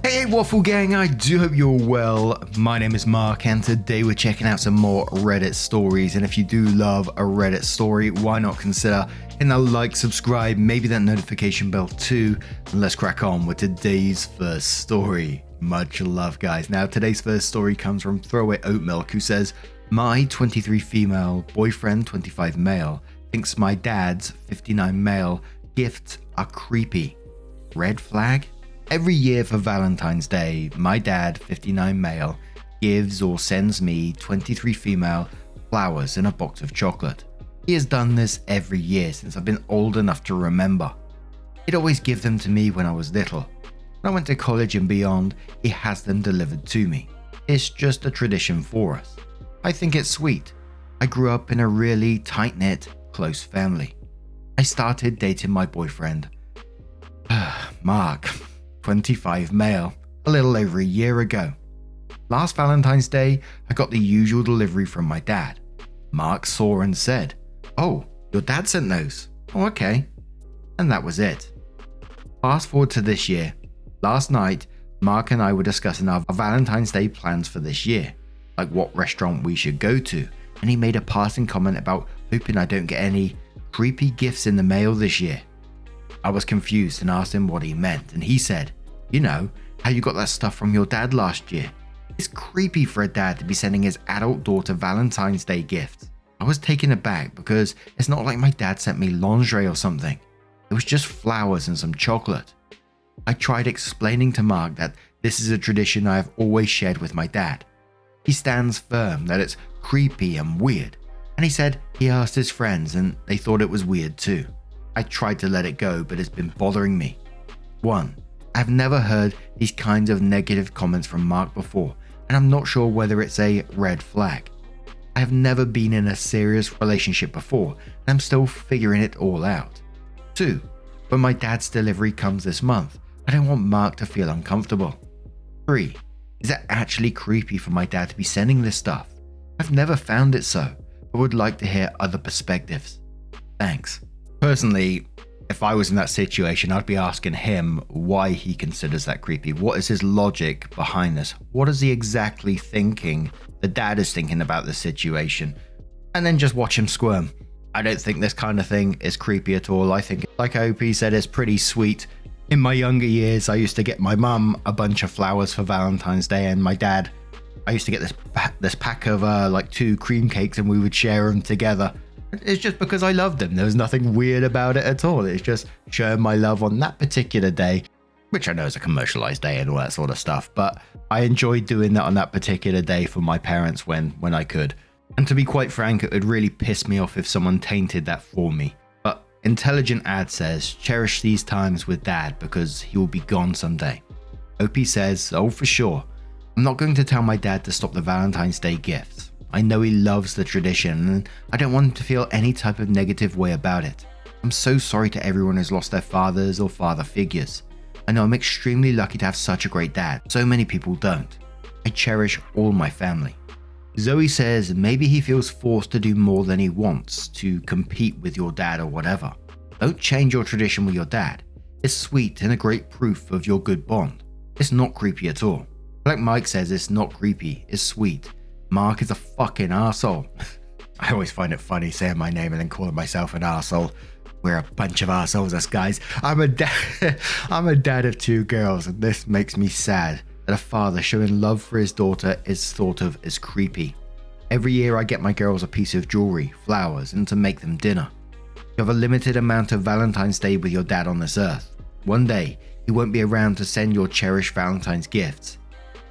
Hey Waffle Gang, I do hope you're well. My name is Mark and today we're checking out some more Reddit stories, and if you do love a Reddit story, why not consider hitting that like, subscribe, maybe that notification bell too, and let's crack on with today's first story. Much love guys. Now today's first story comes from Throwaway Oat Milk, who says, my 23 female, boyfriend 25 male, thinks my dad's 59 male gifts are creepy. Red flag? Every year for Valentine's Day, my dad, 59 male, gives or sends me 23 female flowers in a box of chocolate. He has done this every year since I've been old enough to remember. He'd always give them to me when I was little. When I went to college and beyond, he has them delivered to me. It's just a tradition for us. I think it's sweet. I grew up in a really tight-knit, close family. I started dating my boyfriend, Mark, 25 male, a little over a year ago. Last Valentine's Day, I got the usual delivery from my dad. Mark saw and said, "Oh, your dad sent those? Oh, okay." And that was it. Fast forward to this year. Last night, Mark and I were discussing our Valentine's Day plans for this year, like what restaurant we should go to, and he made a passing comment about hoping I don't get any creepy gifts in the mail this year. I was confused and asked him what he meant, and he said, "You know, how you got that stuff from your dad last year. It's creepy for a dad to be sending his adult daughter Valentine's Day gifts." I was taken aback because it's not like my dad sent me lingerie or something. It was just flowers and some chocolate. I tried explaining to Mark that this is a tradition I have always shared with my dad. He stands firm that it's creepy and weird, and he said he asked his friends and they thought it was weird too. I tried to let it go, but it's been bothering me. 1. I've never heard these kinds of negative comments from Mark before, and I'm not sure whether it's a red flag. I have never been in a serious relationship before, and I'm still figuring it all out. 2. When my dad's delivery comes this month, I don't want Mark to feel uncomfortable. 3. Is it actually creepy for my dad to be sending this stuff? I've never found it so, but would like to hear other perspectives. Thanks. Personally, if I was in that situation, I'd be asking him why he considers that creepy. What is his logic behind this? What is he exactly thinking the dad is thinking about this situation? And then just watch him squirm. I don't think this kind of thing is creepy at all. I think, like OP said, it's pretty sweet. In my younger years, I used to get my mum a bunch of flowers for Valentine's Day, and my dad, I used to get this pack of like 2 cream cakes, and we would share them together. It's just because I loved them. There was nothing weird about it at all. It's just showing my love on that particular day, which I know is a commercialized day and all that sort of stuff, but I enjoyed doing that on that particular day for my parents when I could. And to be quite frank, it would really piss me off if someone tainted that for me. But Intelligent Ad says, cherish these times with dad because he will be gone someday. OP says, oh for sure. I'm not going to tell my dad to stop the Valentine's Day gifts. I know he loves the tradition and I don't want him to feel any type of negative way about it. I'm so sorry to everyone who's lost their fathers or father figures. I know I'm extremely lucky to have such a great dad. So many people don't. I cherish all my family. Zoe says maybe he feels forced to do more than he wants to compete with your dad or whatever. Don't change your tradition with your dad. It's sweet and a great proof of your good bond. It's not creepy at all. Like Mike says, it's not creepy, it's sweet. Mark is a fucking arsehole. I always find it funny saying my name and then calling myself an arsehole. We're a bunch of arseholes, us guys. I'm a dad of 2 girls, and this makes me sad that a father showing love for his daughter is thought of as creepy. Every year I get my girls a piece of jewelry, flowers, and to make them dinner. You have a limited amount of Valentine's Day with your dad on this earth. One day, he won't be around to send your cherished Valentine's gifts.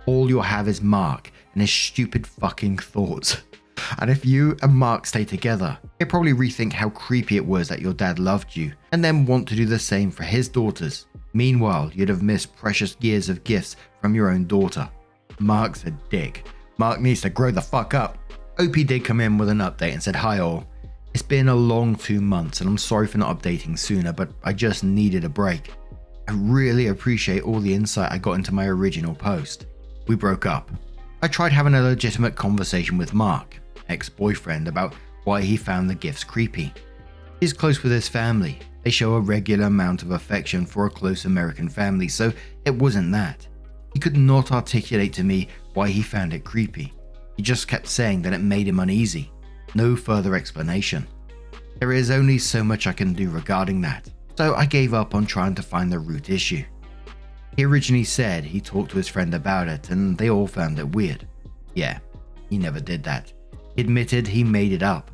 All you'll have is Mark and his stupid fucking thoughts. And if you and Mark stay together, he'll probably rethink how creepy it was that your dad loved you, and then want to do the same for his daughters. Meanwhile, you'd have missed precious years of gifts from your own daughter. Mark's a dick. Mark needs to grow the fuck up. OP did come in with an update and said, hi all. It's been a long 2 months and I'm sorry for not updating sooner, but I just needed a break. I really appreciate all the insight I got into my original post. We broke up. I tried having a legitimate conversation with Mark, ex-boyfriend, about why he found the gifts creepy. He's close with his family. They show a regular amount of affection for a close American family, so it wasn't that. He could not articulate to me why he found it creepy. He just kept saying that it made him uneasy. No further explanation. There is only so much I can do regarding that, so I gave up on trying to find the root issue. He originally said he talked to his friend about it and they all found it weird. Yeah, he never did that. He admitted he made it up.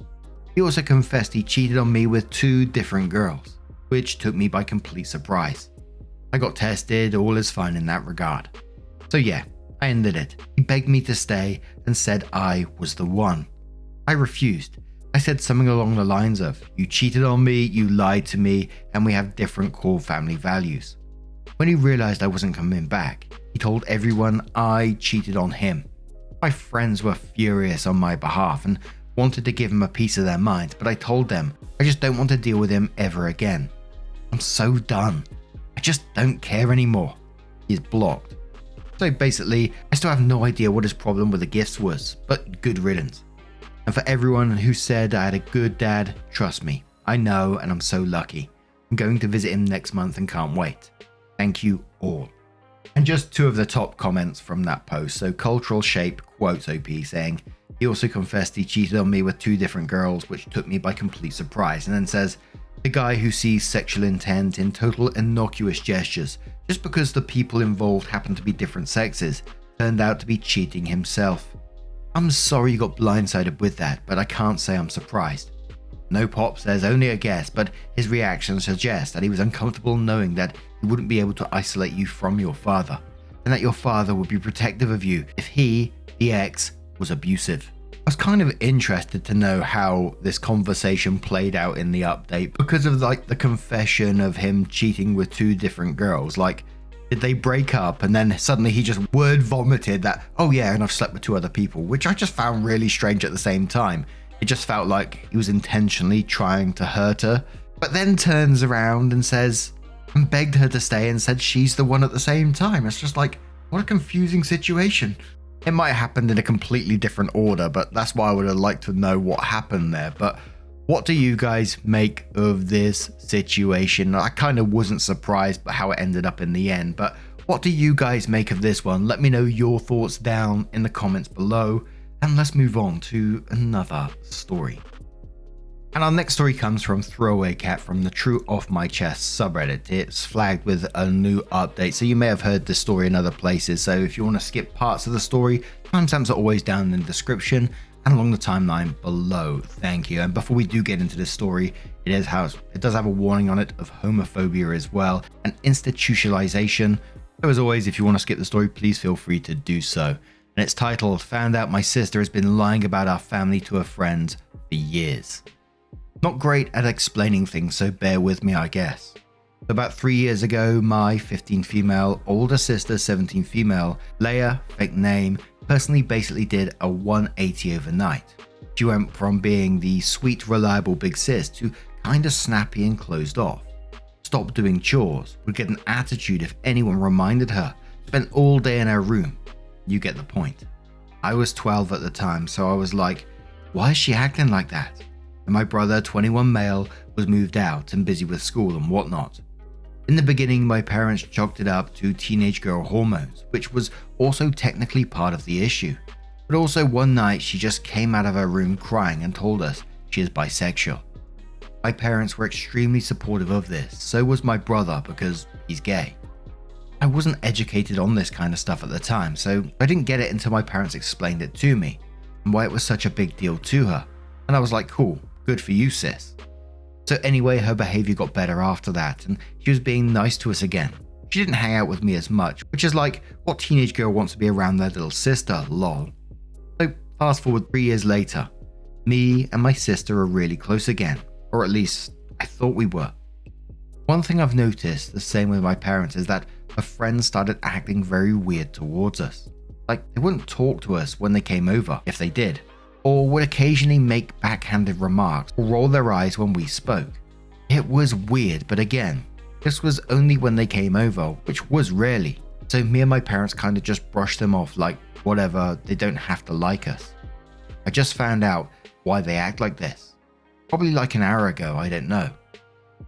He also confessed he cheated on me with 2 different girls, which took me by complete surprise. I got tested, all is fine in that regard. So yeah, I ended it. He begged me to stay and said I was the one. I refused. I said something along the lines of, "You cheated on me, you lied to me, and we have different core family values." When he realized I wasn't coming back, he told everyone I cheated on him. My friends were furious on my behalf and wanted to give him a piece of their mind, but I told them I just don't want to deal with him ever again. I'm so done. I just don't care anymore. He's blocked. So basically, I still have no idea what his problem with the gifts was, but good riddance. And for everyone who said I had a good dad, trust me, I know and I'm so lucky. I'm going to visit him next month and can't wait. Thank you all. And just 2 of the top comments from that post. So Cultural Shape quotes OP saying, he also confessed he cheated on me with 2 different girls, which took me by complete surprise, and then says, the guy who sees sexual intent in total innocuous gestures just because the people involved happen to be different sexes turned out to be cheating himself. I'm sorry you got blindsided with that, but I can't say I'm surprised. No Pop says only a guess, but his reaction suggests that he was uncomfortable knowing that he wouldn't be able to isolate you from your father, and that your father would be protective of you if he, the ex, was abusive. I was kind of interested to know how this conversation played out in the update because of the confession of him cheating with 2 different girls. Did they break up and then suddenly he just word vomited that, oh yeah, and I've slept with 2 other people, which I just found really strange at the same time. It just felt like he was intentionally trying to hurt her, but then turns around and says, and begged her to stay and said she's the one at the same time. It's just like, what a confusing situation. It might have happened in a completely different order, but that's why I would have liked to know what happened there. But what do you guys make of this situation? I kind of wasn't surprised by how it ended up in the end, but what do you guys make of this one? Let me know your thoughts down in the comments below, and let's move on to another story. And our next story comes from Throwaway Cat from the True Off My Chest subreddit. It's flagged with a new update, so you may have heard this story in other places. So if you want to skip parts of the story, timestamps are always down in the description and along the timeline below. Thank you. And before we do get into this story, it does have a warning on it of homophobia as well and institutionalization. So as always, if you want to skip the story, please feel free to do so. And it's titled, "Found out my sister has been lying about our family to her friends for years." Not great at explaining things, so bear with me, I guess. About 3 years ago, my 15 female, older sister, 17 female, Leia, fake name, personally basically did a 180 overnight. She went from being the sweet, reliable big sis to kinda snappy and closed off. Stopped doing chores, would get an attitude if anyone reminded her, spent all day in her room. You get the point. I was 12 at the time, so I was like, why is she acting like that? And my brother, 21 male, was moved out and busy with school and whatnot. In the beginning, my parents chalked it up to teenage girl hormones, which was also technically part of the issue. But also one night she just came out of her room crying and told us she is bisexual. My parents were extremely supportive of this, so was my brother because he's gay. I wasn't educated on this kind of stuff at the time, so I didn't get it until my parents explained it to me and why it was such a big deal to her. And I was like, cool. Good for you, sis. So anyway, her behavior got better after that, and she was being nice to us again. She didn't hang out with me as much, which is like, what teenage girl wants to be around their little sister, lol. So fast forward 3 years later, me and my sister are really close again, or at least I thought we were. One thing I've noticed, the same with my parents, is that her friends started acting very weird towards us. Like, they wouldn't talk to us when they came over, if they did, or would occasionally make backhanded remarks or roll their eyes when we spoke. It was weird, but again, this was only when they came over, which was rarely. So me and my parents kind of just brushed them off like, whatever, they don't have to like us. I just found out why they act like this. Probably like an hour ago, I don't know.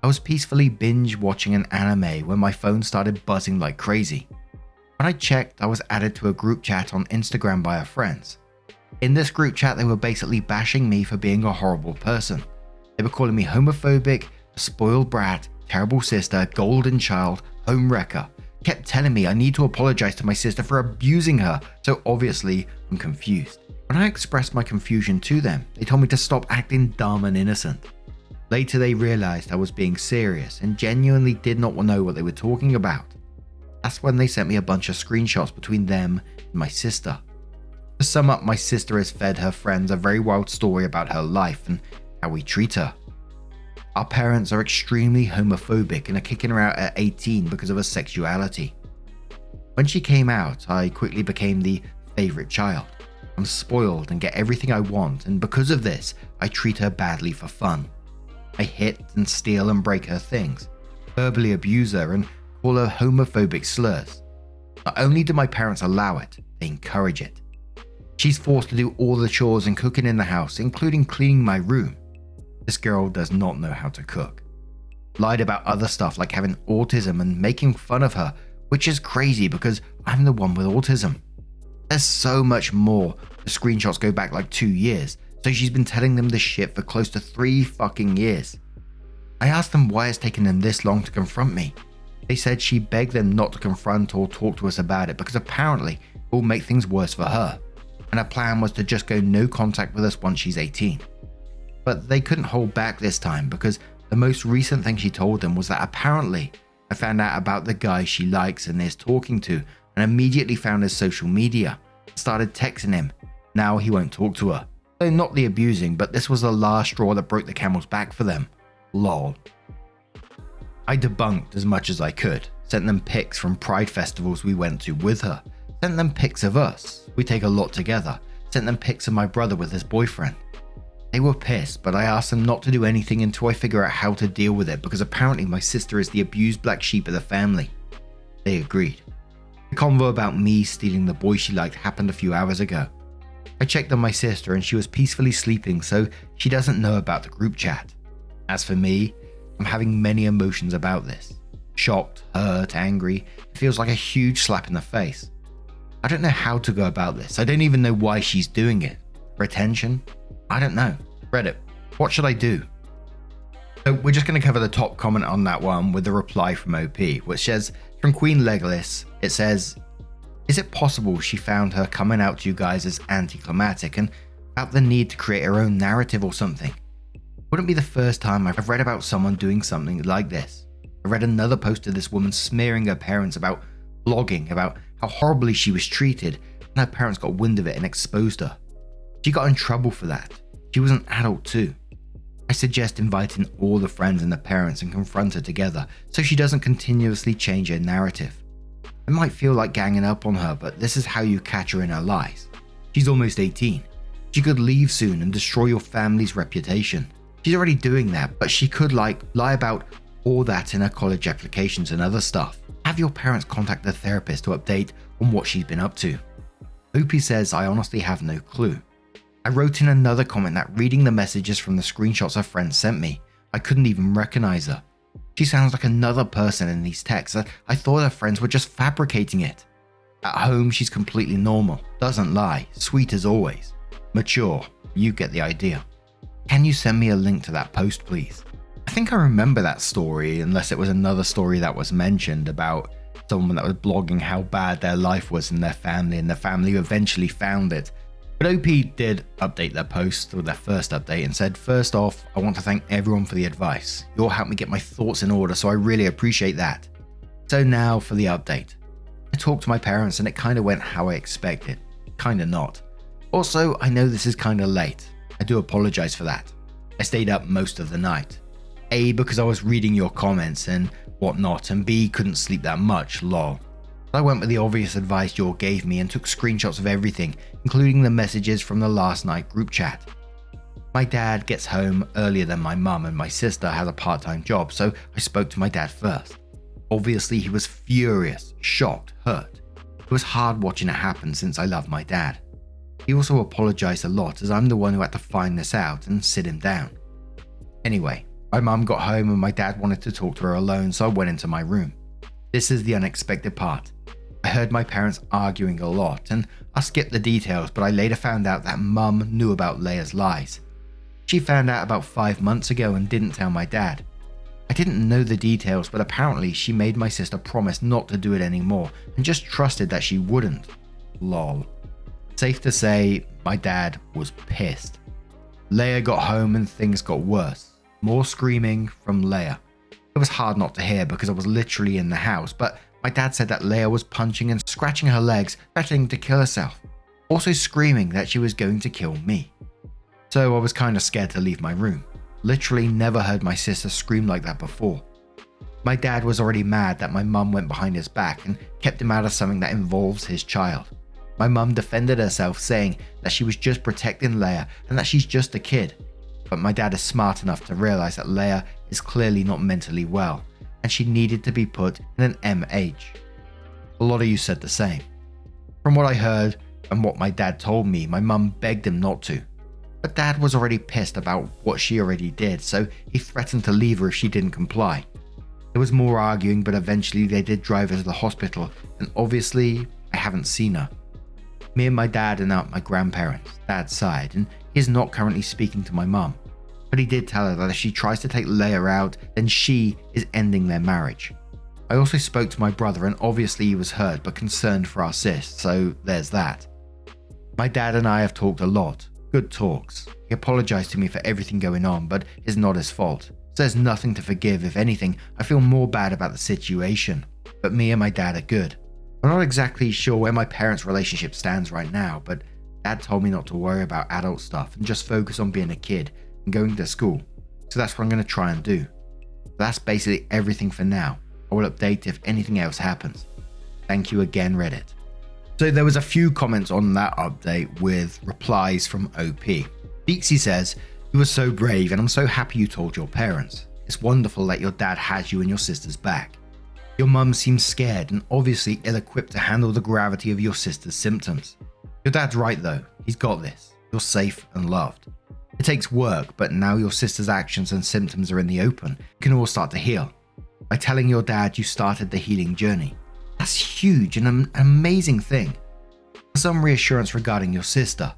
I was peacefully binge watching an anime when my phone started buzzing like crazy. When I checked, I was added to a group chat on Instagram by our friends. In this group chat, they were basically bashing me for being a horrible person. They were calling me homophobic, a spoiled brat, terrible sister, golden child, home wrecker. Kept telling me I need to apologize to my sister for abusing her, so obviously I'm confused. When I expressed my confusion to them, they told me to stop acting dumb and innocent. Later they realized I was being serious and genuinely did not know what they were talking about. That's when they sent me a bunch of screenshots between them and my sister. To sum up, my sister has fed her friends a very wild story about her life and how we treat her. Our parents are extremely homophobic and are kicking her out at 18 because of her sexuality. When she came out, I quickly became the favorite child. I'm spoiled and get everything I want, and because of this, I treat her badly for fun. I hit and steal and break her things, verbally abuse her and call her homophobic slurs. Not only do my parents allow it, they encourage it. She's forced to do all the chores and cooking in the house, including cleaning my room. This girl does not know how to cook. Lied about other stuff like having autism and making fun of her, which is crazy because I'm the one with autism. There's so much more. The screenshots go back like 2 years, so she's been telling them this shit for close to 3 fucking years. I asked them why it's taken them this long to confront me. They said she begged them not to confront or talk to us about it because apparently it will make things worse for her, and her plan was to just go no contact with us once she's 18. But they couldn't hold back this time because the most recent thing she told them was that apparently I found out about the guy she likes and is talking to and immediately found his social media, started texting him. Now he won't talk to her. So not the abusing, but this was the last straw that broke the camel's back for them. Lol. I debunked as much as I could, sent them pics from pride festivals we went to with her, sent them pics of us, we take a lot together, sent them pics of my brother with his boyfriend. They were pissed, but I asked them not to do anything until I figure out how to deal with it because apparently my sister is the abused black sheep of the family. They agreed. The convo about me stealing the boy she liked happened a few hours ago. I checked on my sister and she was peacefully sleeping, so she doesn't know about the group chat. As for me, I'm having many emotions about this. Shocked, hurt, angry. It feels like a huge slap in the face. I don't know how to go about this. I don't even know why she's doing it. For attention? I don't know. Reddit, what should I do? So we're just going to cover the top comment on that one with the reply from OP, which says, from Queen Legolas, it says, is it possible she found her coming out to you guys as anticlimactic and felt the need to create her own narrative or something? Wouldn't be the first time I've read about someone doing something like this. I read another post of this woman smearing her parents about blogging, about how horribly she was treated, and her parents got wind of it and exposed her. She got in trouble for that. She was an adult too. I suggest inviting all the friends and the parents and confront her together so she doesn't continuously change her narrative. It might feel like ganging up on her, but this is how you catch her in her lies. She's almost 18. She could leave soon and destroy your family's reputation. She's already doing that, but she could lie about all that in her college applications and other stuff. Have your parents contact their therapist to update on what she's been up to. Opie says, I honestly have no clue. I wrote in another comment that reading the messages from the screenshots her friends sent me, I couldn't even recognize her. She sounds like another person in these texts. I thought her friends were just fabricating it. At home, she's completely normal, doesn't lie, sweet as always. Mature, you get the idea. Can you send me a link to that post, please? I think I remember that story, unless it was another story that was mentioned about someone that was blogging how bad their life was in their family, and the family eventually found it. But OP did update their post with their first update and said, first off, I want to thank everyone for the advice. You all helped me get my thoughts in order, so I really appreciate that. So now for the update. I talked to my parents and it kind of went how I expected. Kind of not. Also, I know this is kind of late. I do apologize for that. I stayed up most of the night. A, because I was reading your comments and whatnot, and B, couldn't sleep that much, lol. I went with the obvious advice you all gave me and took screenshots of everything, including the messages from the last night group chat. My dad gets home earlier than my mum and my sister has a part-time job, so I spoke to my dad first. Obviously he was furious, shocked, hurt. It was hard watching it happen since I love my dad. He also apologized a lot as I'm the one who had to find this out and sit him down. Anyway, my mum got home and my dad wanted to talk to her alone, so I went into my room. This is the unexpected part. I heard my parents arguing a lot, and I skipped the details, but I later found out that Mum knew about Leia's lies. She found out about 5 months ago and didn't tell my dad. I didn't know the details, but apparently she made my sister promise not to do it anymore and just trusted that she wouldn't. Lol. Safe to say, my dad was pissed. Leia got home and things got worse. More screaming from Leia. It was hard not to hear because I was literally in the house, but my dad said that Leia was punching and scratching her legs, threatening to kill herself. Also screaming that she was going to kill me. So I was kind of scared to leave my room. Literally never heard my sister scream like that before. My dad was already mad that my mum went behind his back and kept him out of something that involves his child. My mum defended herself, saying that she was just protecting Leia and that she's just a kid. But my dad is smart enough to realize that Leia is clearly not mentally well and she needed to be put in an MH. A lot of you said the same. From what I heard and what my dad told me, my mum begged him not to. But dad was already pissed about what she already did, so he threatened to leave her if she didn't comply. There was more arguing, but eventually they did drive her to the hospital, and obviously I haven't seen her. Me and my dad are now at my grandparents' dad's side, and he is not currently speaking to my mum. But he did tell her that if she tries to take Leia out, then she is ending their marriage. I also spoke to my brother, and obviously he was hurt but concerned for our sis, so there's that. My dad and I have talked a lot. Good talks. He apologized to me for everything going on, but it's not his fault. So there's nothing to forgive. If anything, I feel more bad about the situation. But me and my dad are good. I'm not exactly sure where my parents' relationship stands right now, but dad told me not to worry about adult stuff and just focus on being a kid and going to school. So that's what I'm going to try and do. That's basically everything for now. I will update if anything else happens. Thank you again, Reddit. So there was a few comments on that update with replies from OP. Beaksy says, "You were so brave and I'm so happy you told your parents. It's wonderful that your dad has you and your sister's back. Your mum seems scared and obviously ill-equipped to handle the gravity of your sister's symptoms. Your dad's right though, he's got this. You're safe and loved. It takes work, but now your sister's actions and symptoms are in the open, you can all start to heal. By telling your dad you started the healing journey. That's huge and an amazing thing. Some reassurance regarding your sister.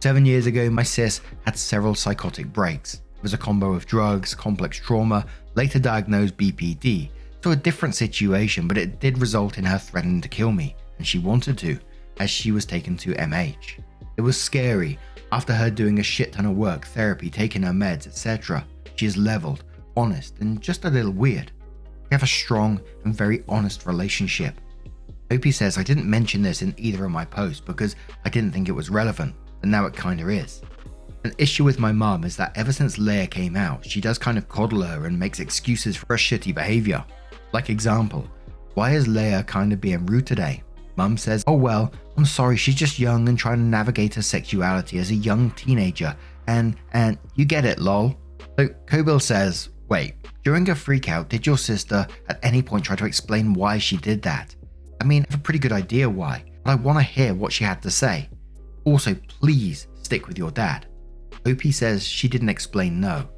7 years ago, my sis had several psychotic breaks. It was a combo of drugs, complex trauma, later diagnosed BPD, so a different situation, but it did result in her threatening to kill me, and she wanted to, as she was taken to MH. It was scary. After her doing a shit ton of work, therapy, taking her meds, etc., she is leveled, honest, and just a little weird. We have a strong and very honest relationship. OP says, I didn't mention this in either of my posts because I didn't think it was relevant, but now it kinda is. An issue with my mum is that ever since Leia came out, she does kind of coddle her and makes excuses for her shitty behavior. Like example, why is Leia kinda being rude today? Mum says, oh well, I'm sorry, she's just young and trying to navigate her sexuality as a young teenager, and you get it, lol. So Kobil says, wait, during her freakout, did your sister at any point try to explain why she did that? I mean, I have a pretty good idea why, but I want to hear what she had to say. Also, please stick with your dad. OP says she didn't explain no.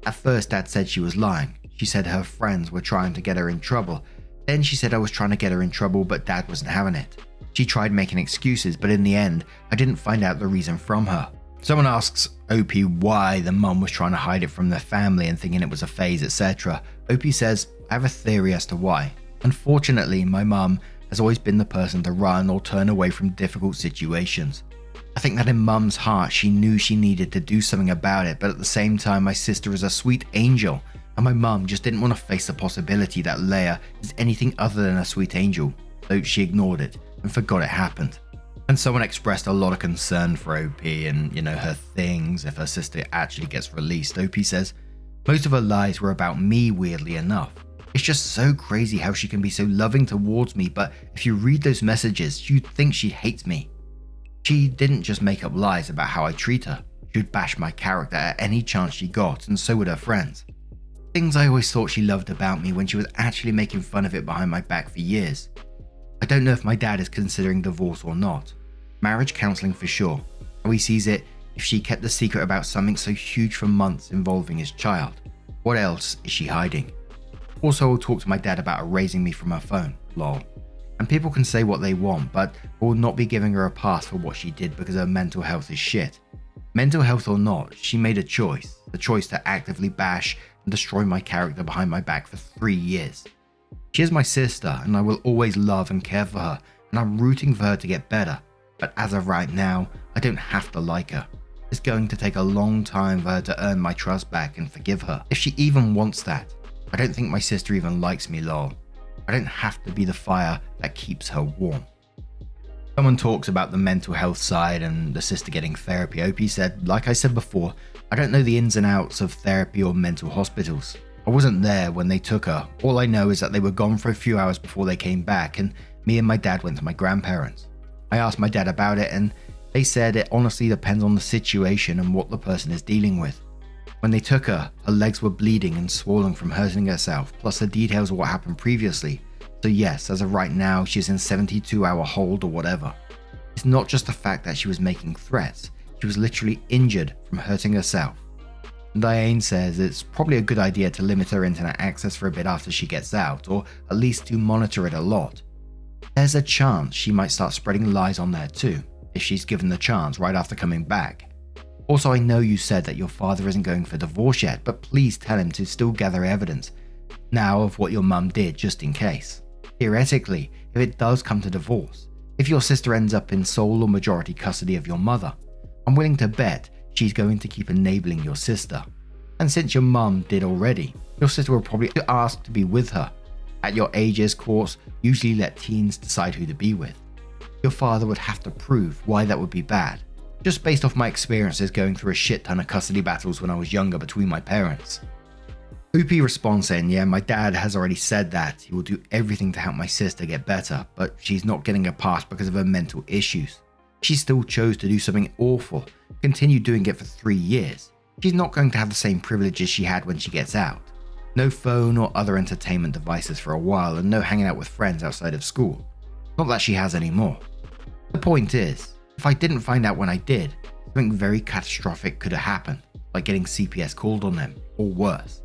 At first, dad said she was lying. She said her friends were trying to get her in trouble. Then she said I was trying to get her in trouble, but dad wasn't having it. She tried making excuses, but in the end, I didn't find out the reason from her. Someone asks OP why the mum was trying to hide it from their family and thinking it was a phase, etc. OP says, I have a theory as to why. Unfortunately, my mum has always been the person to run or turn away from difficult situations. I think that in mum's heart, she knew she needed to do something about it, but at the same time, my sister is a sweet angel, and my mum just didn't want to face the possibility that Leia is anything other than a sweet angel, so she ignored it and forgot it happened. And someone expressed a lot of concern for OP and, her things if her sister actually gets released. OP says, most of her lies were about me, weirdly enough. It's just so crazy how she can be so loving towards me, but if you read those messages, you'd think she hates me. She didn't just make up lies about how I treat her. She would bash my character at any chance she got, and so would her friends. Things I always thought she loved about me when she was actually making fun of it behind my back for years. I don't know if my dad is considering divorce or not. Marriage counseling for sure. How he sees it if she kept the secret about something so huge for months involving his child. What else is she hiding? Also, I'll talk to my dad about erasing me from her phone, lol. I'm And people can say what they want, but will not be giving her a pass for what she did because her mental health is shit. Mental health or not, she made a choice. The choice to actively bash and destroy my character behind my back for 3 years. She is my sister and I will always love and care for her, and I'm rooting for her to get better. But as of right now, I don't have to like her. It's going to take a long time for her to earn my trust back and forgive her, if she even wants that. I don't think my sister even likes me, lol. I don't have to be the fire that keeps her warm. Someone talks about the mental health side and the sister getting therapy. OP said, like I said before, I don't know the ins and outs of therapy or mental hospitals. I wasn't there when they took her. All I know is that they were gone for a few hours before they came back, and me and my dad went to my grandparents. I asked my dad about it and they said it honestly depends on the situation and what the person is dealing with. When they took her, her legs were bleeding and swollen from hurting herself, plus the details of what happened previously. So yes, as of right now, she's in 72-hour hold or whatever. It's not just the fact that she was making threats, she was literally injured from hurting herself. Diane says it's probably a good idea to limit her internet access for a bit after she gets out, or at least to monitor it a lot. There's a chance she might start spreading lies on there too, if she's given the chance right after coming back. Also, I know you said that your father isn't going for divorce yet, but please tell him to still gather evidence now of what your mum did just in case. Theoretically, if it does come to divorce, if your sister ends up in sole or majority custody of your mother, I'm willing to bet she's going to keep enabling your sister. And since your mum did already, your sister will probably ask to be with her. At your ages, courts usually let teens decide who to be with. Your father would have to prove why that would be bad, just based off my experiences going through a shit ton of custody battles when I was younger between my parents. Hoopy responds saying, yeah, my dad has already said that he will do everything to help my sister get better, but she's not getting a pass because of her mental issues. She still chose to do something awful, continue doing it for 3 years. She's not going to have the same privileges she had when she gets out. No phone or other entertainment devices for a while, and no hanging out with friends outside of school. Not that she has anymore. The point is, if I didn't find out when I did, something very catastrophic could have happened, like getting CPS called on them, or worse.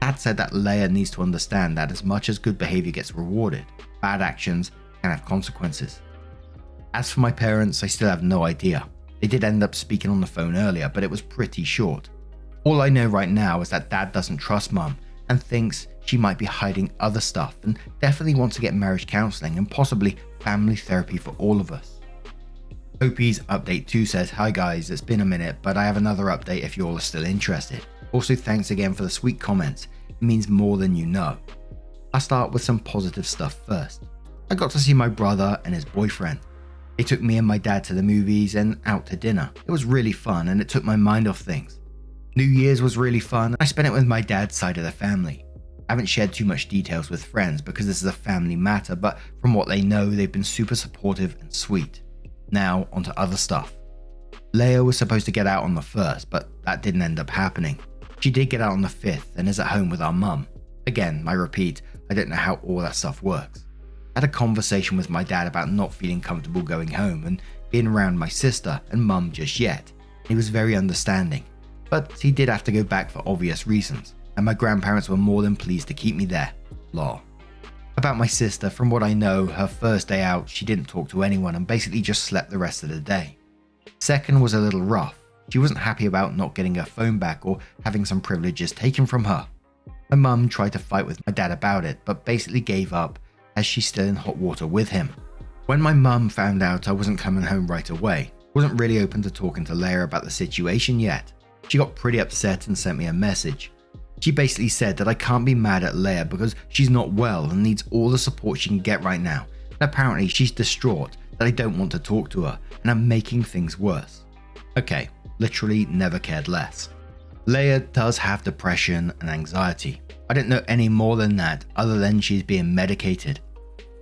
Dad said that Leia needs to understand that as much as good behavior gets rewarded, bad actions can have consequences. As for my parents, I still have no idea. They did end up speaking on the phone earlier, but it was pretty short. All I know right now is that Dad doesn't trust Mum and thinks she might be hiding other stuff, and definitely wants to get marriage counselling and possibly family therapy for all of us. Opie's update 2 says, hi guys, it's been a minute, but I have another update if you all are still interested. Also, thanks again for the sweet comments, it means more than you know. I'll start with some positive stuff first. I got to see my brother and his boyfriend. They took me and my dad to the movies and out to dinner. It was really fun and it took my mind off things. New Year's was really fun. I spent it with my dad's side of the family. I haven't shared too much details with friends because this is a family matter, but from what they know, they've been super supportive and sweet. Now, onto other stuff. Leia was supposed to get out on the 1st, but that didn't end up happening. She did get out on the 5th and is at home with our mum. Again, I repeat, I don't know how all that stuff works. I had a conversation with my dad about not feeling comfortable going home and being around my sister and mum just yet. He was very understanding, but he did have to go back for obvious reasons, and my grandparents were more than pleased to keep me there. Lol. About my sister, from what I know, her first day out, she didn't talk to anyone and basically just slept the rest of the day. Second was a little rough. She wasn't happy about not getting her phone back or having some privileges taken from her. My mum tried to fight with my dad about it, but basically gave up as she's still in hot water with him. When my mum found out I wasn't coming home right away, wasn't really open to talking to Leia about the situation yet. She got pretty upset and sent me a message. She basically said that I can't be mad at Leia because she's not well and needs all the support she can get right now. And apparently she's distraught that I don't want to talk to her and I'm making things worse. Okay, literally never cared less. Leia does have depression and anxiety. I don't know any more than that other than she's being medicated.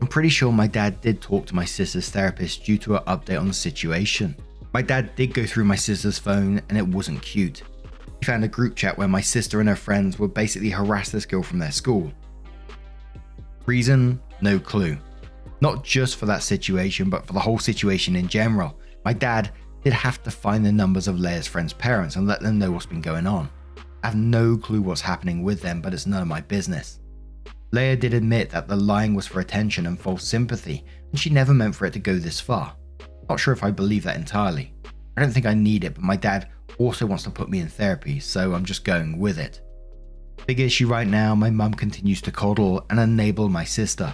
I'm pretty sure my dad did talk to my sister's therapist due to her update on the situation. My dad did go through my sister's phone and it wasn't cute. He found a group chat where my sister and her friends would basically harass this girl from their school. Reason? No clue. Not just for that situation, but for the whole situation in general. My dad did have to find the numbers of Leia's friends' parents and let them know what's been going on. I have no clue what's happening with them, but it's none of my business. Leia did admit that the lying was for attention and false sympathy, and she never meant for it to go this far. Not sure if I believe that entirely. I don't think I need it, but my dad also wants to put me in therapy, so I'm just going with it. Big issue right now, my mum continues to coddle and enable my sister.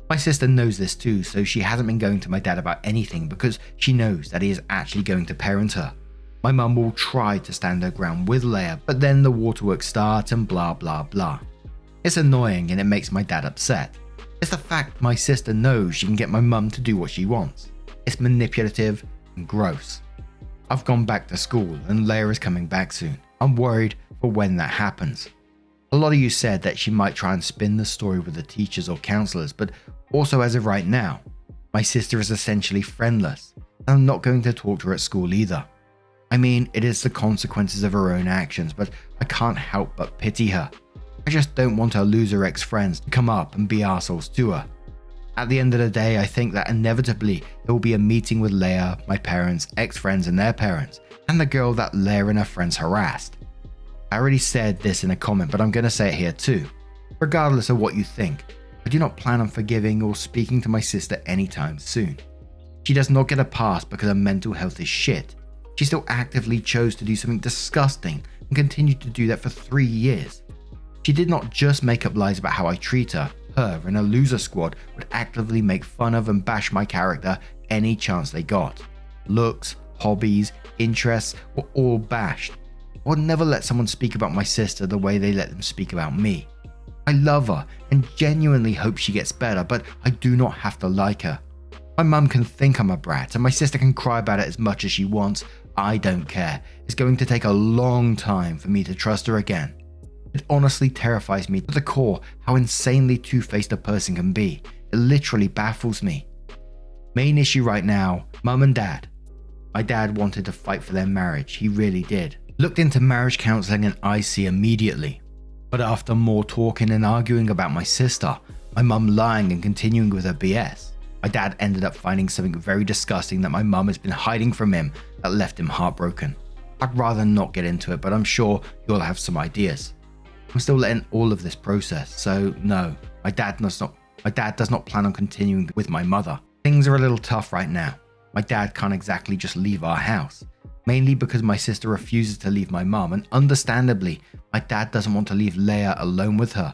My sister knows this too, so she hasn't been going to my dad about anything because she knows that he is actually going to parent her. My mum will try to stand her ground with Leia, but then the waterworks start and blah blah blah. It's annoying and it makes my dad upset. It's the fact my sister knows she can get my mum to do what she wants. It's manipulative and gross. I've gone back to school and Leia is coming back soon. I'm worried for when that happens. A lot of you said that she might try and spin the story with the teachers or counselors, but also as of right now, my sister is essentially friendless and I'm not going to talk to her at school either. I mean, it is the consequences of her own actions, but I can't help but pity her. I just don't want her loser ex-friends to come up and be arseholes to her. At the end of the day, I think that inevitably there will be a meeting with Leia, my parents, ex-friends and their parents, and the girl that Leia and her friends harassed. I already said this in a comment, but I'm going to say it here too. Regardless of what you think, I do not plan on forgiving or speaking to my sister anytime soon. She does not get a pass because her mental health is shit. She still actively chose to do something disgusting and continued to do that for 3 years. She did not just make up lies about how I treat her and her loser squad would actively make fun of and bash my character any chance they got. Looks, hobbies, interests were all bashed. I would never let someone speak about my sister the way they let them speak about me. I love her and genuinely hope she gets better, but I do not have to like her. My mum can think I'm a brat and my sister can cry about it as much as she wants. I don't care. It's going to take a long time for me to trust her again. It honestly terrifies me to the core how insanely two-faced a person can be. It literally baffles me. Main issue right now, mum and dad. My dad wanted to fight for their marriage, he really did. Looked into marriage counselling and IC immediately. But after more talking and arguing about my sister, my mum lying and continuing with her BS, my dad ended up finding something very disgusting that my mum has been hiding from him that left him heartbroken. I'd rather not get into it, but I'm sure you'll have some ideas. I'm still letting all of this process, so no, my dad does not plan on continuing with my mother. Things are a little tough right now. My dad can't exactly just leave our house, mainly because my sister refuses to leave my mum, and understandably, my dad doesn't want to leave Leia alone with her,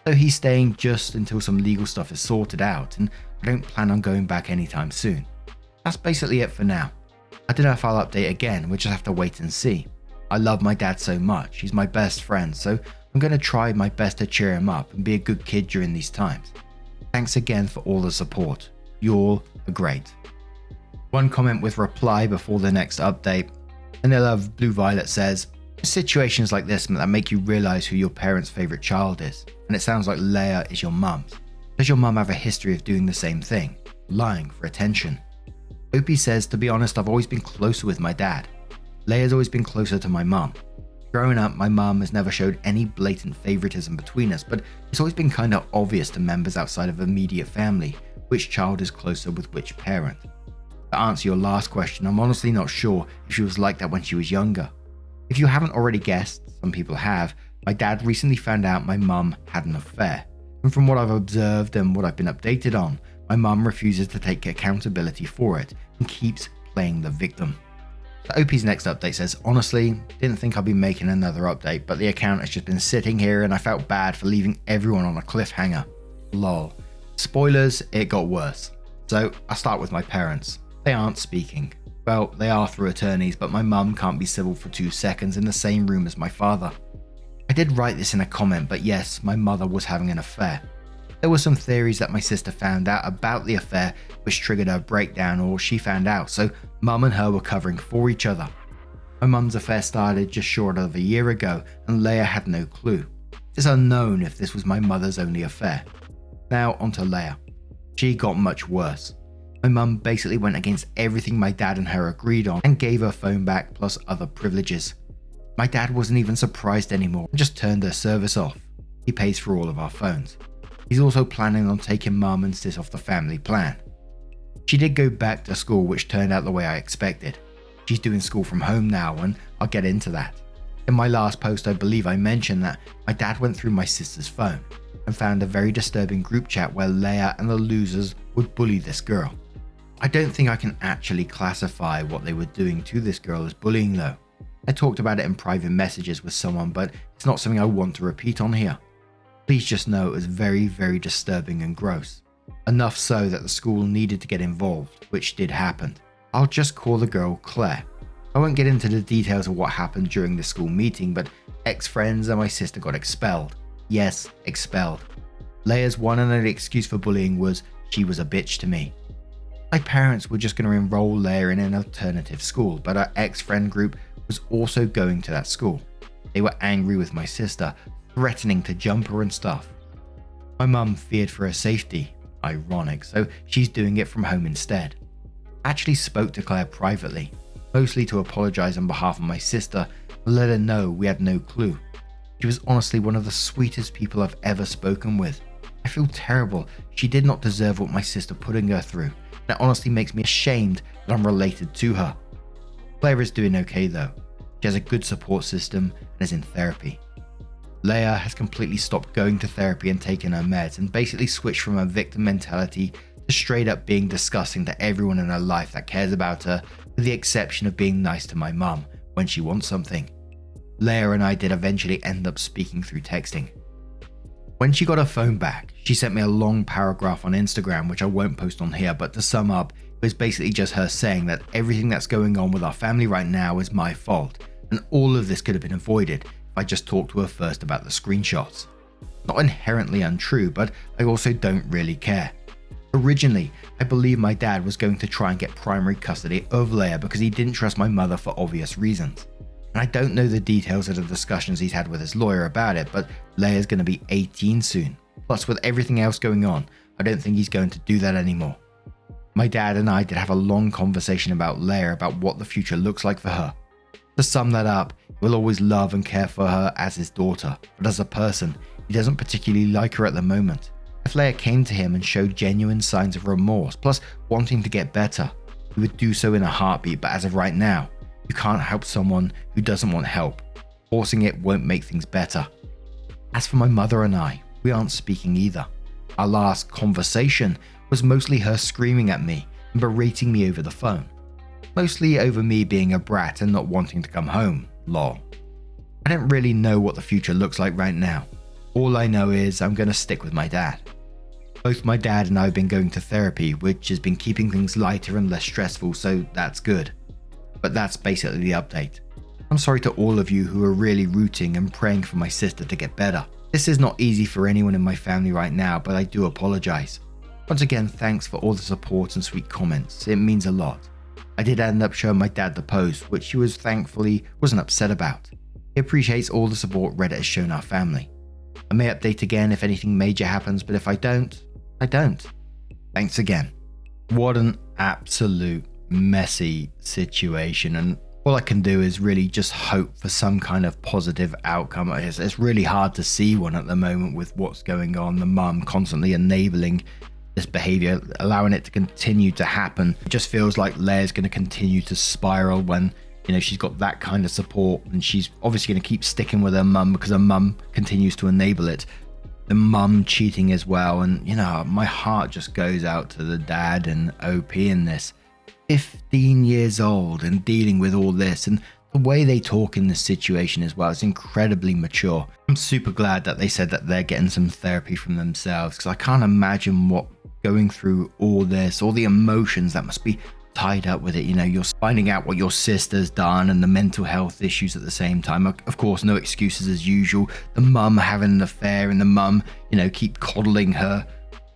so he's staying just until some legal stuff is sorted out, and I don't plan on going back anytime soon. That's basically it for now. I don't know if I'll update again, we'll just have to wait and see. I love my dad so much, he's my best friend, so I'm going to try my best to cheer him up and be a good kid during these times. Thanks again for all the support. You all are great. One comment with reply before the next update. Vanilla of Blue Violet says, situations like this that make you realize who your parents' favorite child is, and it sounds like Leia is your mum's. Does your mum have a history of doing the same thing, lying for attention? Opie says, to be honest, I've always been closer with my dad. Leia's always been closer to my mum. Growing up, my mum has never showed any blatant favoritism between us, but it's always been kind of obvious to members outside of immediate family which child is closer with which parent. To answer your last question, I'm honestly not sure if she was like that when she was younger. If you haven't already guessed, some people have, my dad recently found out my mum had an affair. And from what I've observed and what I've been updated on, my mum refuses to take accountability for it and keeps playing the victim. So OP's next update says, honestly, didn't think I'd be making another update, but the account has just been sitting here and I felt bad for leaving everyone on a cliffhanger. Lol. Spoilers, it got worse. So I'll start with my parents. They aren't speaking. Well, they are through attorneys, but my mum can't be civil for 2 seconds in the same room as my father. I did write this in a comment, but yes, my mother was having an affair. There were some theories that my sister found out about the affair which triggered her breakdown, or she found out, so mum and her were covering for each other. My mum's affair started just short of a year ago and Leia had no clue. It's unknown if this was my mother's only affair. Now onto Leia. She got much worse. My mum basically went against everything my dad and her agreed on and gave her phone back plus other privileges. My dad wasn't even surprised anymore and just turned her service off. He pays for all of our phones. He's also planning on taking mum and sis off the family plan. She did go back to school, which turned out the way I expected. She's doing school from home now, and I'll get into that. In my last post, I believe I mentioned that my dad went through my sister's phone. and found a very disturbing group chat where Leia and the losers would bully this girl. I don't think I can actually classify what they were doing to this girl as bullying though. I talked about it in private messages with someone, but it's not something I want to repeat on here. Please just know it was very, very disturbing and gross. Enough so that the school needed to get involved, which did happen. I'll just call the girl Claire. I won't get into the details of what happened during the school meeting, but ex-friends and my sister got expelled. Yes, expelled. Leia's one and only excuse for bullying was she was a bitch to me. My parents were just going to enroll Leia in an alternative school, but our ex-friend group was also going to that school. They were angry with my sister, threatening to jump her and stuff. My mum feared for her safety, ironic, so she's doing it from home instead. I actually spoke to Claire privately, mostly to apologize on behalf of my sister, but let her know we had no clue. She was honestly one of the sweetest people I've ever spoken with. I feel terrible. She did not deserve what my sister putting her through, and it honestly makes me ashamed that I'm related to her. Claire is doing okay though. She has a good support system and is in therapy. Leia has completely stopped going to therapy and taking her meds and basically switched from a victim mentality to straight up being disgusting to everyone in her life that cares about her, with the exception of being nice to my mum when she wants something. Leia and I did eventually end up speaking through texting. When she got her phone back, she sent me a long paragraph on Instagram, which I won't post on here, but to sum up, it was basically just her saying that everything that's going on with our family right now is my fault, and all of this could have been avoided if I just talked to her first about the screenshots. Not inherently untrue, but I also don't really care. Originally, I believe my dad was going to try and get primary custody of Leia because he didn't trust my mother for obvious reasons. And I don't know the details of the discussions he's had with his lawyer about it, but Leia's going to be 18 soon. Plus, with everything else going on, I don't think he's going to do that anymore. My dad and I did have a long conversation about Leia, about what the future looks like for her. To sum that up, he will always love and care for her as his daughter, but as a person, he doesn't particularly like her at the moment. If Leia came to him and showed genuine signs of remorse, plus wanting to get better, he would do so in a heartbeat, but as of right now, you can't help someone who doesn't want help. Forcing it won't make things better. As for my mother and I, we aren't speaking either. Our last conversation was mostly her screaming at me and berating me over the phone. Mostly over me being a brat and not wanting to come home, lol. I don't really know what the future looks like right now. All I know is I'm going to stick with my dad. Both my dad and I have been going to therapy, which has been keeping things lighter and less stressful, so that's good. But that's basically the update. I'm sorry to all of you who are really rooting and praying for my sister to get better. This is not easy for anyone in my family right now, but I do apologize. Once again, thanks for all the support and sweet comments. It means a lot. I did end up showing my dad the post, which he thankfully wasn't upset about. He appreciates all the support Reddit has shown our family. I may update again if anything major happens, but if I don't, I don't. Thanks again. What an absolute messy situation, and all I can do is really just hope for some kind of positive outcome. It's really hard to see one at the moment with what's going on. The mum constantly enabling this behavior, allowing it to continue to happen. It just feels like Leia's going to continue to spiral when, you know, she's got that kind of support, and she's obviously going to keep sticking with her mum because her mum continues to enable it. The mum cheating as well, and you know, my heart just goes out to the dad and OP in this. 15 years old and dealing with all this, and the way they talk in this situation as well is incredibly mature. I'm super glad that they said that they're getting some therapy from themselves, because I can't imagine what going through all this, all the emotions that must be tied up with it. You know, you're finding out what your sister's done and the mental health issues at the same time. Of course, no excuses as usual. The mum having an affair, and the mum, you know, keep coddling her,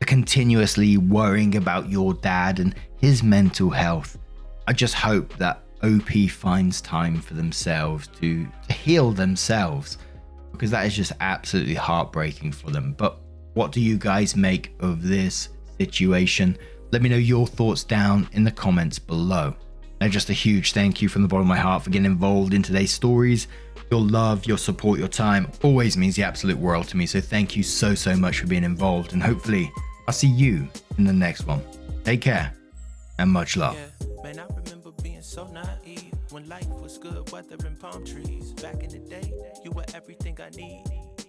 continuously worrying about your dad and his mental health. I just hope that OP finds time for themselves to heal themselves, because that is just absolutely heartbreaking for them. But what do you guys make of this situation? Let me know your thoughts down in the comments below. And just a huge thank you from the bottom of my heart for getting involved in today's stories. Your love, your support, your time always means the absolute world to me. So thank you so much for being involved, and hopefully I'll see you in the next one. Take care and much love. Yeah, man, I remember being so naive when life was good, weather and palm trees. Back in the day, you were everything I need.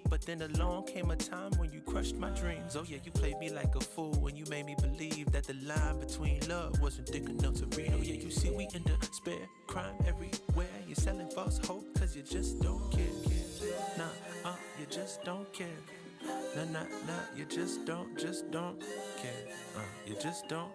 But then along came a time when you crushed my dreams. Oh yeah, you played me like a fool when you made me believe that the line between love wasn't thick enough to read. Oh yeah, you see we in despair, crime everywhere. You're selling false hope cause you just don't care. Nah, you just don't care. Nah, you just don't care. You just don't.